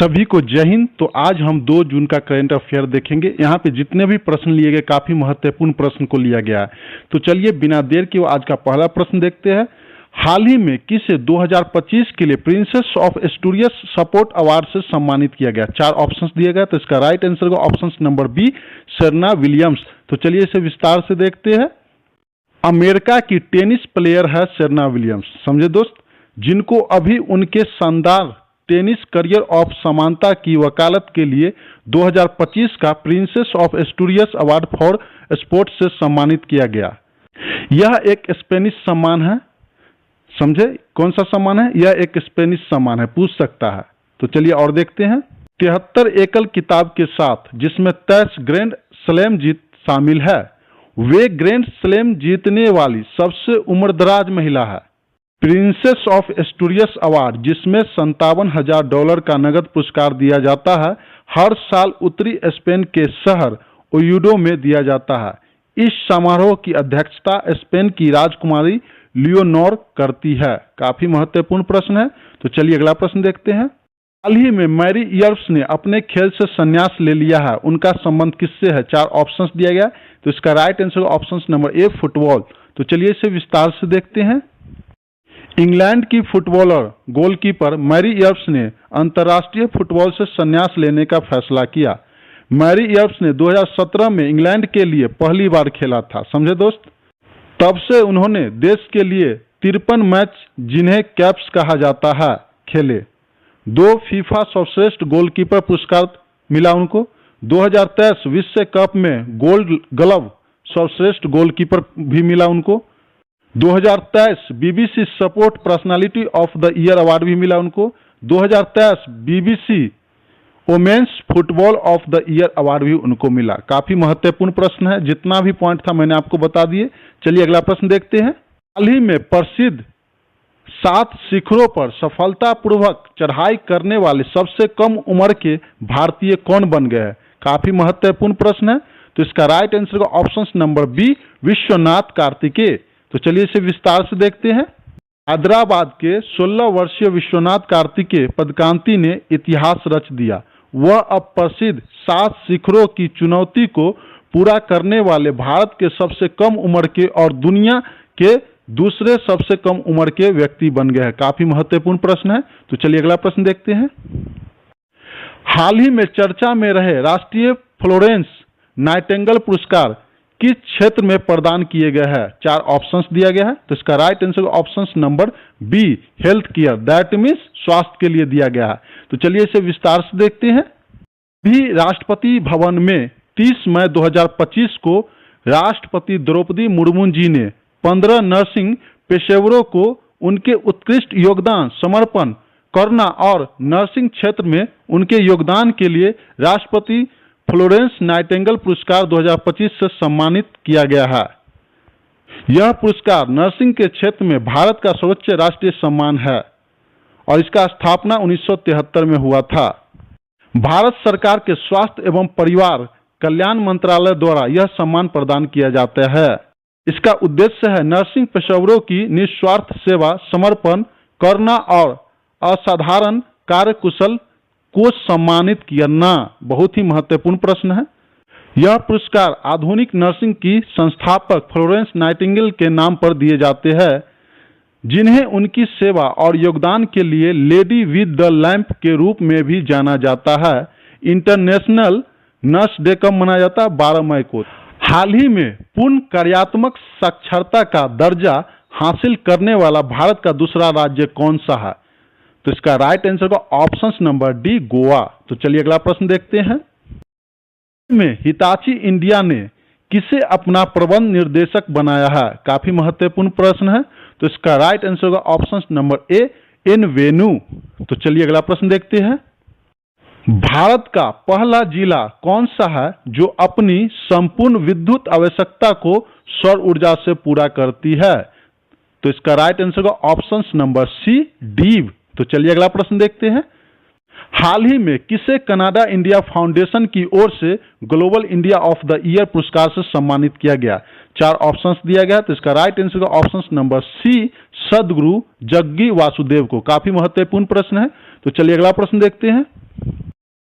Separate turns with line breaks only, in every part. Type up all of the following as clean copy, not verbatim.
सभी को जय हिंद। तो आज हम 2 जून का करंट अफेयर देखेंगे। यहाँ पे जितने भी प्रश्न लिए गए काफी महत्वपूर्ण प्रश्न को लिया गया है। तो चलिए बिना देर के आज का पहला प्रश्न देखते हैं। हाल ही में किसे 2025 के लिए princess of Asturias support award से सम्मानित किया गया? 4 ऑप्शंस दिए गए। तो इसका राइट आंसर होगा option number B, Serena Williams. तो चलिए इसे विस्तार से देखते हैं। अमेरिका की टेनिस प्लेयर है सेरेना विलियम्स, समझे दोस्त, जिनको अभी उनके शानदार टेनिस करियर ऑफ समानता की वकालत के लिए 2025 का princess of Asturias award for sports से सम्मानित किया गया। यह एक स्पेनिश सम्मान है, समझे, कौन सा सम्मान है? यह एक स्पेनिश सम्मान है, पूछ सकता है। तो चलिए और देखते हैं। 73 एकल किताब के साथ जिसमें 23 ग्रैंड स्लैम जीत शामिल है, वे ग्रैंड स्लैम जीतने वाली सबसे उम्रदराज महिला है। प्रिंसेस ऑफ एस्टूरियस अवार्ड, जिसमें $57,000 का नगद पुरस्कार दिया जाता है, हर साल उत्तरी स्पेन के शहर ओविडो में दिया जाता है। इस समारोह की अध्यक्षता स्पेन की राजकुमारी लियोनोर करती है। काफी महत्वपूर्ण प्रश्न है। तो चलिए अगला प्रश्न देखते हैं। हाल ही में मैरी इयर्स ने अपने खेल से संन्यास ले लिया है, उनका संबंध किससे है? 4 ऑप्शंस दिया गया। तो इसका राइट आंसर ऑप्शन नंबर ए, फुटबॉल। तो चलिए इसे विस्तार से देखते हैं। इंग्लैंड की फुटबॉलर गोलकीपर मैरी इयर्स ने अंतर्राष्ट्रीय फुटबॉल से संन्यास लेने का फैसला किया। मैरी इयर्स ने 2017 में इंग्लैंड के लिए पहली बार खेला था, समझे दोस्त। तब से उन्होंने देश के लिए 53 मैच, जिन्हें कैप्स कहा जाता है, खेले। 2 फीफा सर्वश्रेष्ठ गोलकीपर पुरस्कार मिला उनको। 2023 विश्व कप में गोल्ड ग्लव सर्वश्रेष्ठ गोलकीपर भी मिला उनको। 2023 BBC support personality of the year award भी मिला उनको। 2023 BBC women's football of the year award भी उनको मिला। काफी महत्वपूर्ण प्रश्न है, जितना भी पॉइंट था मैंने आपको बता दिए। चलिए अगला प्रश्न देखते हैं। हाल ही में प्रसिद्ध 7 शिखरों पर सफलतापूर्वक चढ़ाई करने वाले सबसे कम उम्र के भारतीय कौन बन गए हैं? काफी महत्वपूर्ण प्रश्न है। तो इसका राइट आंसर का option number B, Vishwanath Karthikeya. तो चलिए इसे विस्तार से देखते हैं। हैदराबाद के 16 वर्षीय विश्वनाथ कार्तिकेय पदकांति ने इतिहास रच दिया। वह अब प्रसिद्ध 7 शिखरों की चुनौती को पूरा करने वाले भारत के सबसे कम उम्र के और दुनिया के दूसरे सबसे कम उम्र के व्यक्ति बन गए हैं। काफी महत्वपूर्ण प्रश्न है। तो चलिए अगला प्रश्न देखते हैं। हाल ही में चर्चा में रहे राष्ट्रीय फ्लोरेंस नाइटिंगेल पुरस्कार किस क्षेत्र में प्रदान किए गए हैं? 4 ऑप्शंस दिया गया है। तो इसका right answer option number B, health care, that means स्वास्थ्य के लिए दिया गया है। तो चलिए इसे विस्तार से देखते हैं। भी राष्ट्रपति भवन में 30 मई 2025 को राष्ट्रपति द्रौपदी मुर्मू जी ने 15 नर्सिंग पेशेवरों को उनके उत्कृष्ट योगदान, समर्पण करना और नर्सिंग क्षेत्र में उनके योगदान के लिए राष्ट्रपति फ्लोरेंस नाइटिंगेल पुरस्कार 2025 से सम्मानित किया गया है। यह पुरस्कार नर्सिंग के क्षेत्र में भारत का सर्वोच्च राष्ट्रीय सम्मान है और इसका स्थापना 1973 में हुआ था। भारत सरकार के स्वास्थ्य एवं परिवार कल्याण मंत्रालय द्वारा यह सम्मान प्रदान किया जाता है। इसका उद्देश्य है नर्सिंग पेशेवरों की निस्वार्थ सेवा, समर्पण करना और असाधारण कार्यकुशल को सम्मानित करना। बहुत ही महत्वपूर्ण प्रश्न है। यह पुरस्कार आधुनिक नर्सिंग की संस्थापक फ्लोरेंस नाइटिंगेल के नाम पर दिए जाते हैं, जिन्हें उनकी सेवा और योगदान के लिए लेडी विद द लैंप के रूप में भी जाना जाता है। इंटरनेशनल नर्स डे कब मनाया जाता है? 12 मई को। हाल ही में पूर्ण कार्यात्मक साक्षरता का दर्जा हासिल करने वाला भारत का दूसरा राज्य कौन सा है? तो इसका राइट आंसर का ऑप्शन नंबर डी, गोवा। तो चलिए अगला प्रश्न देखते हैं। में हिताची इंडिया ने किसे अपना प्रबंध निर्देशक बनाया है? काफी महत्वपूर्ण प्रश्न है। तो इसका राइट आंसर का ऑप्शन नंबर ए, एन वेणु। तो चलिए अगला प्रश्न देखते हैं। भारत का पहला जिला कौन सा है जो अपनी संपूर्ण विद्युत आवश्यकता को सौर ऊर्जा से पूरा करती है? तो इसका राइट आंसर का ऑप्शन नंबर सी, दीव। तो चलिए अगला प्रश्न देखते हैं। हाल ही में किसे कनाडा इंडिया फाउंडेशन की ओर से global India of the year पुरस्कार से सम्मानित किया गया? 4 ऑप्शंस दिया गया। तो इसका राइट आंसर का ऑप्शन नंबर सी, सदगुरु जग्गी वासुदेव को। काफी महत्वपूर्ण प्रश्न है। तो चलिए अगला प्रश्न देखते हैं।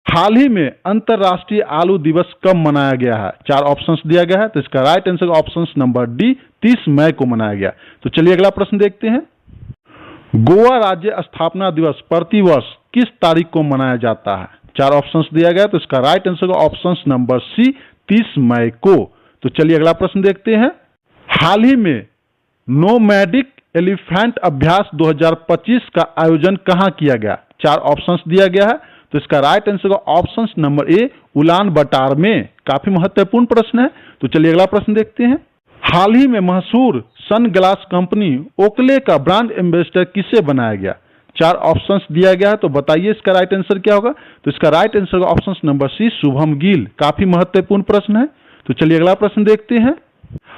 हाल ही में अंतर्राष्ट्रीय आलू दिवस कब मनाया गया है? 4 ऑप्शंस दिया गया है, तो इसका right answer option number D 30 मई को मनाया गया। तो चलिए अगला प्रश्न देखते हैं। गोवा राज्य स्थापना दिवस प्रतिवर्ष किस तारीख को मनाया जाता है? 4 ऑप्शंस दिया गया है, तो इसका right answer option number C 30 मई को। तो चलिए अगला प्रश्न देखते हैं। हाल ही में नोमैडिक एलिफेंट अभ्यास 2025 का आयोजन कहां किया गया? 4 ऑप्शंस दिया गया है, तो इसका right answer option number A Ulaanbaatar में। काफी महत्वपूर्ण प्रश्न है। तो चलिए अगला प्रश्न देखते हैं। हाल ही में मशहूर सन ग्लास कंपनी ओकले का ब्रांड एम्बेसडर किसे बनाया गया? 4 ऑप्शंस दिया गया है, तो बताइए इसका राइट आंसर क्या होगा? तो इसका right answer option number C Shubman Gill. काफी महत्वपूर्ण प्रश्न है। तो चलिए अगला प्रश्न देखते हैं।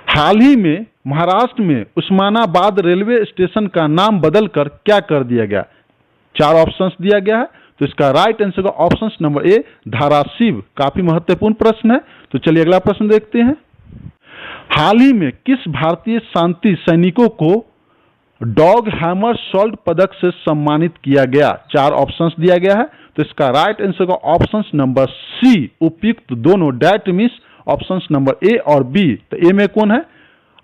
हाल ही में महाराष्ट्र में उस्मानाबाद रेलवे स्टेशन का नाम बदलकर क्या कर दिया गया? 4 ऑप्शंस दिया गया है, तो इसका राइट आंसर ऑप्शन नंबर ए धाराशिव। काफी महत्वपूर्ण प्रश्न है। तो चलिए अगला प्रश्न देखते हैं। हाल ही में किस भारतीय शांति सैनिकों को डॉग हैमर सॉल्ट पदक से सम्मानित किया गया? 4 ऑप्शंस दिया गया है, तो इसका right answer option number C उपयुक्त दोनों। That means option number A और बी। तो ए में कौन है?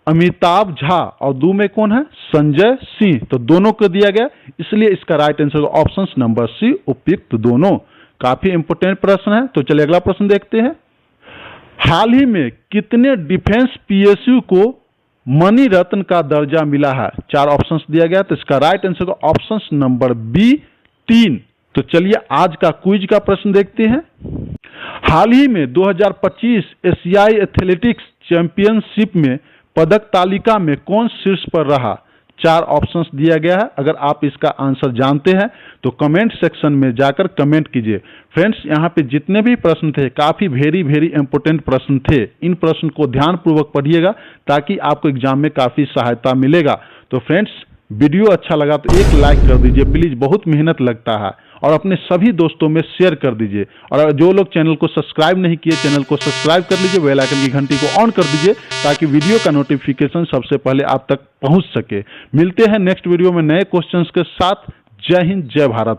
अमिताभ झा, और दो में कौन है? संजय सिंह। तो दोनों को दिया गया, इसलिए इसका right answer option number C उपयुक्त दोनों। काफी इंपोर्टेंट प्रश्न है। तो चलिए अगला प्रश्न देखते हैं। हाल ही में कितने डिफेंस पीएसयू को मणि रत्न का दर्जा मिला है? 4 ऑप्शंस दिया गया, तो इसका right answer option number B 3। तो चलिए आज का क्विज का प्रश्न देखते हैं। हाल ही में 2025 एशियाई एथलेटिक्स चैंपियनशिप में पदक तालिका में कौन शीर्ष पर रहा? 4 ऑप्शंस दिया गया है। अगर आप इसका आंसर जानते हैं तो कमेंट सेक्शन में जाकर कमेंट कीजिए। फ्रेंड्स, यहाँ पे जितने भी प्रश्न थे काफी वेरी इंपोर्टेंट प्रश्न थे। इन प्रश्न को ध्यानपूर्वक पढ़िएगा ताकि आपको एग्जाम में काफी सहायता मिलेगा। तो फ्रेंड्स, वीडियो अच्छा लगा तो एक लाइक कर दीजिए प्लीज, बहुत मेहनत लगता है, और अपने सभी दोस्तों में शेयर कर दीजिए। और जो लोग चैनल को सब्सक्राइब नहीं किए, चैनल को सब्सक्राइब कर लीजिए, बेल आइकन की घंटी को ऑन कर दीजिए ताकि वीडियो का नोटिफिकेशन सबसे पहले आप तक पहुंच सके। मिलते हैं नेक्स्ट वीडियो में नए क्वेश्चंस के साथ। जय हिंद, जय भारत।